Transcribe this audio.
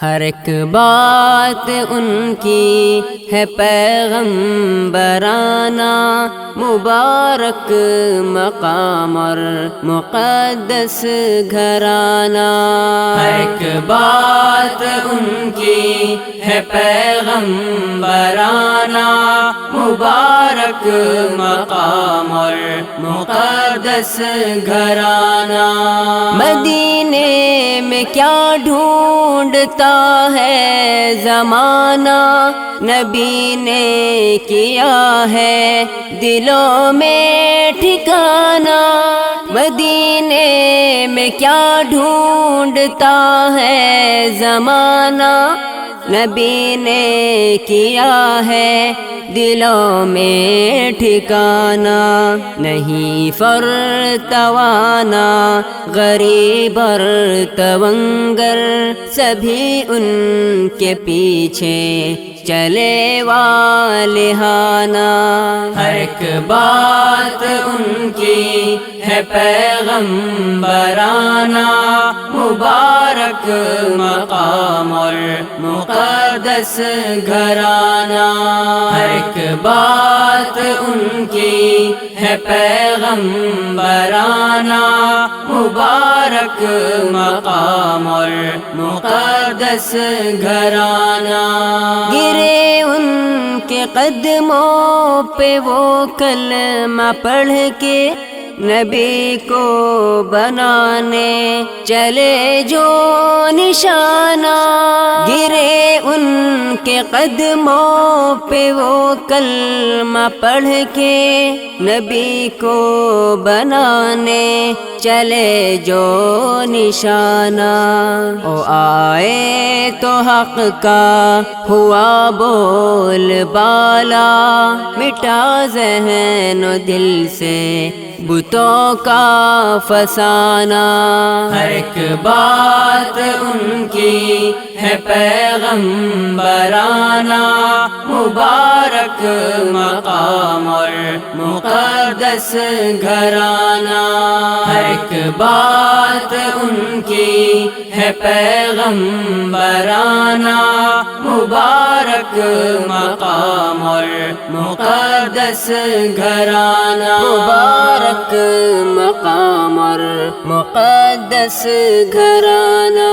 ہر ایک بات ان کی ہے پیغمبرانہ، مبارک مقام اور مقدس گھرانہ۔ ہر ایک بات ان کی ہے پیغمبرانہ، مبارک مقام اور مقدس گھرانہ۔ مدینے میں کیا ڈھونڈتا ہے زمانہ، نبی نے کیا ہے دلوں میں ٹھکانہ۔ مدینے میں کیا ڈھونڈتا ہے زمانہ، نبی نے کیا ہے دلوں میں ٹھکانہ۔ نہیں فرتوانا غریب اور تونگر، سبھی ان کے پیچھے چلے والہانہ۔ ہر ایک بات ان کی ہے پیغمبرانہ، مبارک مقام اور مقدس گھرانہ۔ ہر ایک بات ان کی ہے پیغمبرانہ، مبارک مقام اور مقدس گھرانہ۔ گرے ان کے قدموں پہ وہ کلمہ پڑھ کے، نبی کو بنانے چلے جو نشانہ۔ گرے ان کے قدموں پہ وہ کلمہ پڑھ کے، نبی کو بنانے چلے جو نشانہ۔ او آئے تو حق کا ہوا بول بالا، مٹا ذہن و دل سے بتوں کا فسانہ۔ ہر ایک بات ان کی ہے پیغمبرانہ، مبارک مقام اور مقدس گھرانہ۔ ہر ایک بات ان کی ہے پیغمبرانہ، مبارک مقام اور مقدس گھرانہ۔ مبارک مقام اور مقدس گھرانہ۔